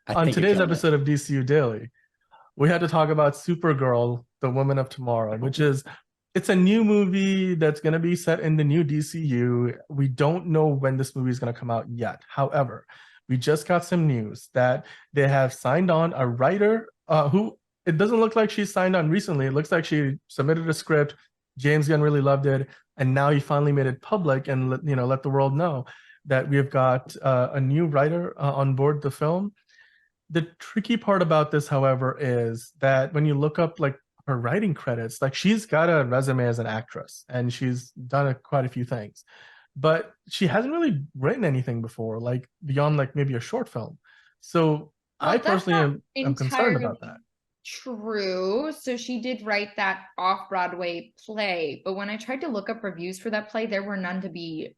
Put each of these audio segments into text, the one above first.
I On think you're today's killing it. episode of DCU Daily, we had to talk about Supergirl, the Woman of Tomorrow, which is it's a new movie that's going to be set in the new DCU. We don't know when this movie is going to come out yet. However, we just got some news that they have signed on a writer who it doesn't look like she's signed on recently. It looks like she submitted a script. James Gunn really loved it, and now he finally made it public and let the world know that we have got a new writer on board the film. The tricky part about this, however, is that when you look up like her writing credits, like she's got a resume as an actress and she's done quite a few things, but she hasn't really written anything before, like beyond like maybe a short film. So I Well, that's personally not am concerned about that. entirely true. So she did write that off-Broadway play, but when I tried to look up reviews for that play, there were none to be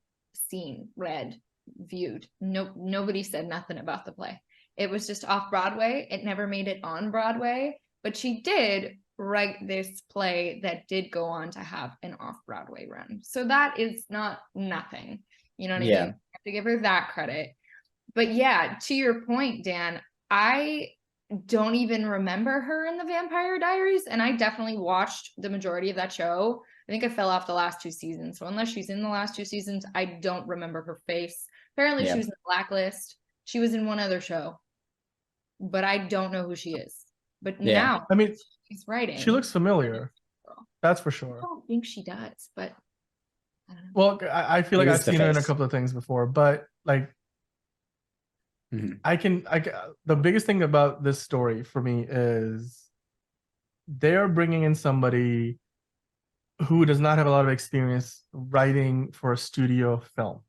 seen, read, viewed. No, nobody said nothing about the play. It was just off Broadway. It never made it on Broadway, but she did write this play that did go on to have an off Broadway run. So that is not nothing. You know what I mean? I Yeah. have to give her that credit. But yeah, to your point, Dan, I don't even remember her in the Vampire Diaries, and I definitely watched the majority of that show. I think I fell off the last two seasons. So unless she's in the last two seasons, I don't remember her face. Apparently she was in the Blacklist. She was in one other show, but I don't know who she is. But now I mean, she's writing. she looks familiar. That's for sure. I don't think she does, but I don't know. Well, I feel like Maybe I've it's the seen her in a face. couple of things before, but like the biggest thing about this story for me is they're bringing in somebody who does not have a lot of experience writing for a studio film.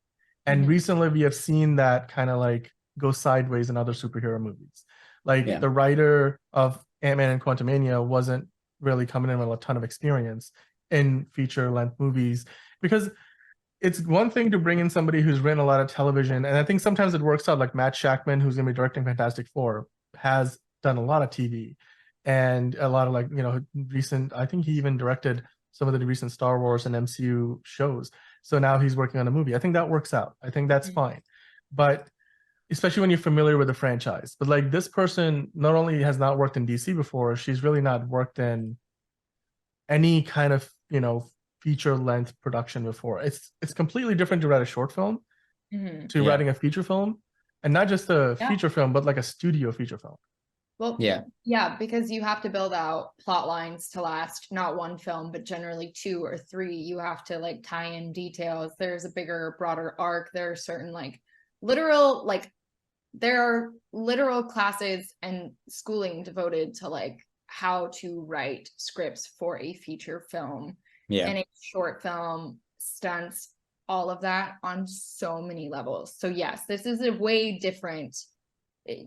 And recently we have seen that kind of like go sideways in other superhero movies. Like the writer of Ant-Man and Quantumania wasn't really coming in with a ton of experience in feature-length movies, because it's one thing to bring in somebody who's written a lot of television, and I think sometimes it works out. Like Matt Shackman, who's going to be directing Fantastic Four, has done a lot of TV and a lot of like recent. I think he even directed some of the recent Star Wars and MCU shows. So now he's working on a movie. I think that works out. I think that's fine, but especially when you're familiar with the franchise. But like this person not only has not worked in DC before, she's really not worked in any kind of feature length production before. It's completely different to write a short film to writing a feature film, and not just a feature film, but like a studio feature film. Well, yeah, because you have to build out plot lines to last not one film, but generally two or three. You have to like tie in details. There's a bigger, broader arc. There are certain there are literal classes and schooling devoted to like how to write scripts for a feature film and a short film, stunts, all of that on so many levels. So yes, this is a way different,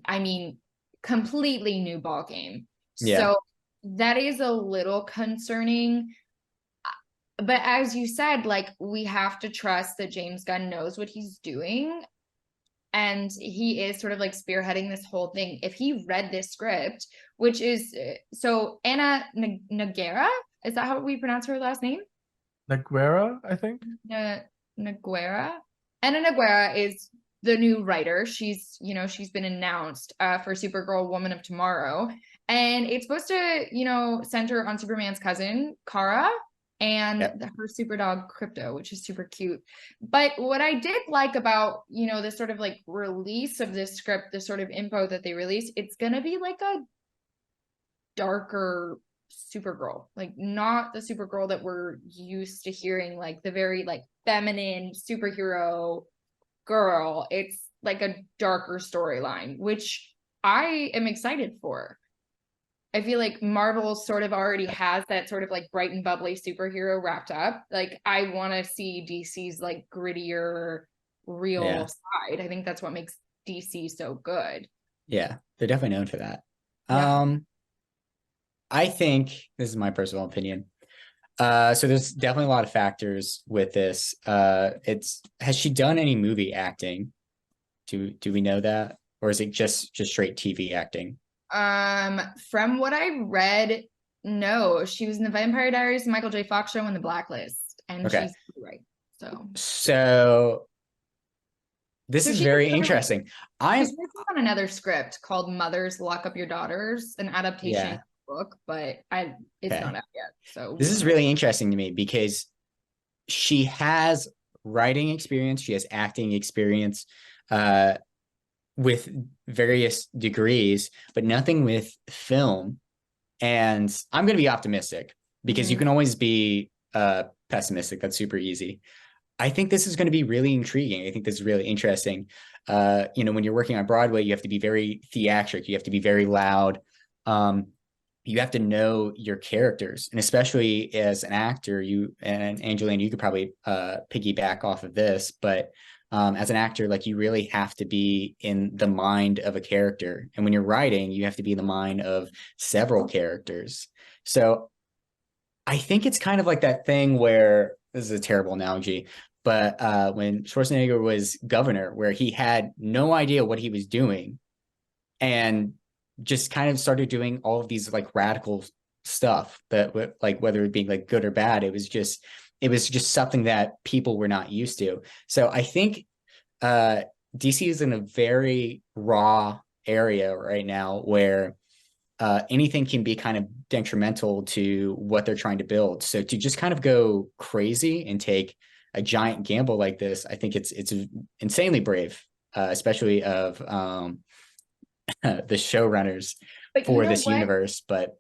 I mean, completely new ball game. So that is a little concerning. But as you said, like we have to trust that James Gunn knows what he's doing. And he is sort of like spearheading this whole thing. If he read this script, which is so Anna Nogueira, is that how we pronounce her last name? Nogueira, I think. Nogueira. Anna Nogueira is the new writer. She's been announced for Supergirl, Woman of Tomorrow, and it's supposed to center on Superman's cousin Kara and her super dog Crypto, which is super cute. But what I did like about this sort of like release of this script, the sort of info that they released, it's gonna be like a darker Supergirl, like not the Supergirl that we're used to hearing, like the very like feminine superhero girl. It's like a darker storyline, which I am excited for. I feel like Marvel sort of already has that sort of like bright and bubbly superhero wrapped up. Like I want to see DC's like grittier, real side. I think that's what makes DC so good. Yeah, they're definitely known for that. I think this is my personal opinion. So there's definitely a lot of factors with this. Has she done any movie acting? Do we know that, or is it just straight TV acting? From what I read, no. She was in the Vampire Diaries, Michael J. Fox show, and the Blacklist, and she's right. So This So is she's very working on- interesting. I'm She's working on another script called Mothers Lock Up Your Daughters, an adaptation yeah. book, but it's Okay. not out yet. So This is really interesting to me because she has writing experience, she has acting experience with various degrees, but nothing with film. And I'm going to be optimistic because you can always be pessimistic. That's super easy. I think this is going to be really intriguing. I think this is really interesting. When you're working on Broadway, you have to be very theatric. You have to be very loud. You have to know your characters, and especially as an actor, you and Angeline, you could probably piggyback off of this, but as an actor, like you really have to be in the mind of a character, and when you're writing, you have to be in the mind of several characters. So I think it's kind of like that thing where this is a terrible analogy, but when Schwarzenegger was governor, where he had no idea what he was doing and just kind of started doing all of these like radical stuff that like whether it being like good or bad, it was just something that people were not used to. So I think DC is in a very raw area right now where anything can be kind of detrimental to what they're trying to build. So to just kind of go crazy and take a giant gamble like this, I think it's insanely brave, especially of the showrunners for this universe. But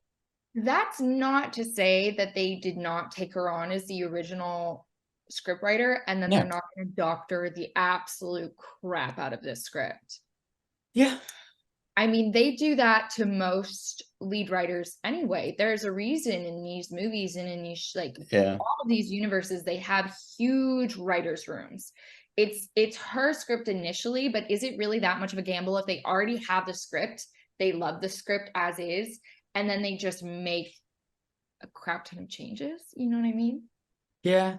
that's not to say that they did not take her on as the original scriptwriter and then they're not going to doctor the absolute crap out of this script. Yeah. I mean, they do that to most lead writers anyway. There's a reason in these movies and in these all of these universes, they have huge writers' rooms. It's her script initially, but is it really that much of a gamble if they already have the script, they love the script as is, and then they just make a crap ton of changes? You know what I mean? Yeah.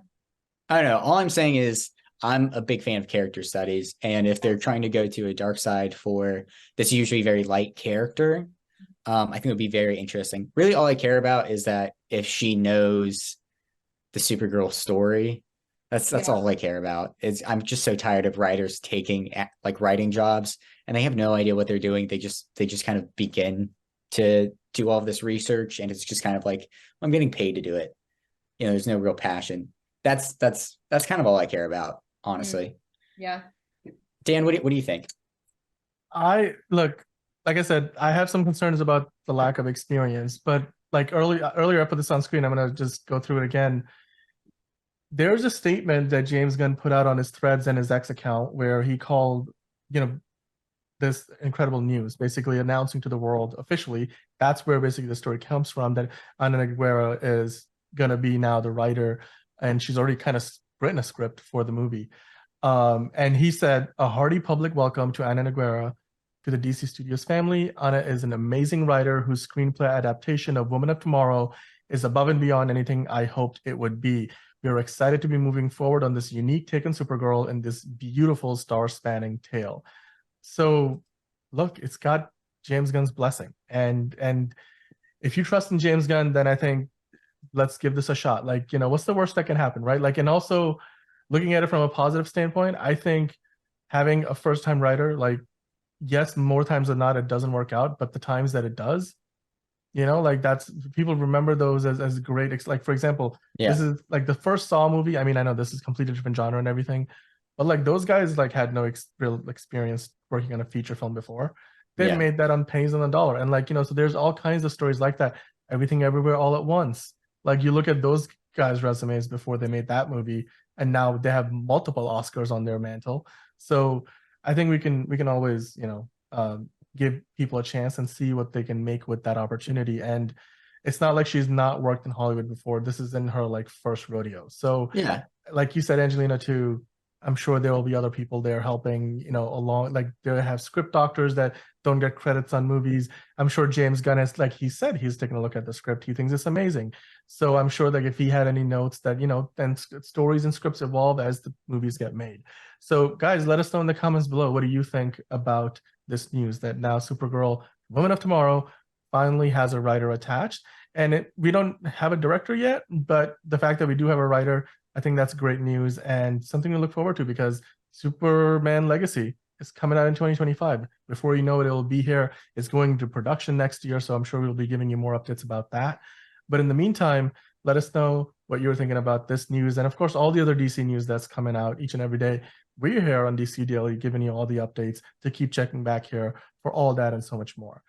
I don't know. All I'm saying is I'm a big fan of character studies. And if they're trying to go to a dark side for this usually very light character, I think it would be very interesting. Really, all I care about is that if she knows the Supergirl story, that's all I care about. I'm just so tired of writers taking like writing jobs and they have no idea what they're doing. They just kind of begin to do all of this research and it's just kind of like, I'm getting paid to do it. There's no real passion. That's kind of all I care about, honestly. Yeah. Dan, what do you think? Look, like I said, I have some concerns about the lack of experience, but like earlier I put this on screen, I'm going to just go through it again. There's a statement that James Gunn put out on his Threads and his X account where he called, this incredible news, basically announcing to the world officially, that's where basically the story comes from, that Ana Nogueira is going to be now the writer, and she's already kind of written a script for the movie. And he said, a hearty public welcome to Ana Nogueira, to the DC Studios family. Ana is an amazing writer whose screenplay adaptation of Woman of Tomorrow is above and beyond anything I hoped it would be. We are excited to be moving forward on this unique take on Supergirl and this beautiful star-spanning tale. So, look, it's got James Gunn's blessing. And if you trust in James Gunn, then I think let's give this a shot. Like, what's the worst that can happen, right? Like, and also looking at it from a positive standpoint, I think having a first-time writer, like, yes, more times than not, it doesn't work out, but the times that it does, like that's, people remember those as great. Like, for example, this is like the first Saw movie. I mean, I know this is completely different genre and everything, but like those guys like had no real experience working on a feature film before. They made that on pennies on the dollar. And like, so there's all kinds of stories like that. Everything Everywhere All at Once. Like, you look at those guys' resumes before they made that movie, and now they have multiple Oscars on their mantle. So I think we can always, give people a chance and see what they can make with that opportunity. And it's not like she's not worked in Hollywood before. This is in her like first rodeo. So like you said, Angelina, too, I'm sure there will be other people there helping, along, like they have script doctors that don't get credits on movies. I'm sure James Gunn is, like he said, he's taking a look at the script. He thinks it's amazing. So I'm sure that if he had any notes that, then stories and scripts evolve as the movies get made. So guys, let us know in the comments below. What do you think about this news that now Supergirl, Woman of Tomorrow, finally has a writer attached? And we don't have a director yet, but the fact that we do have a writer, I think that's great news and something to look forward to, because Superman Legacy is coming out in 2025. Before you know it, it'll be here. It's going into production next year, so I'm sure we'll be giving you more updates about that. But in the meantime, let us know what you're thinking about this news, and of course, all the other DC news that's coming out each and every day. We're here on DC Daily, giving you all the updates to keep checking back here for all that and so much more.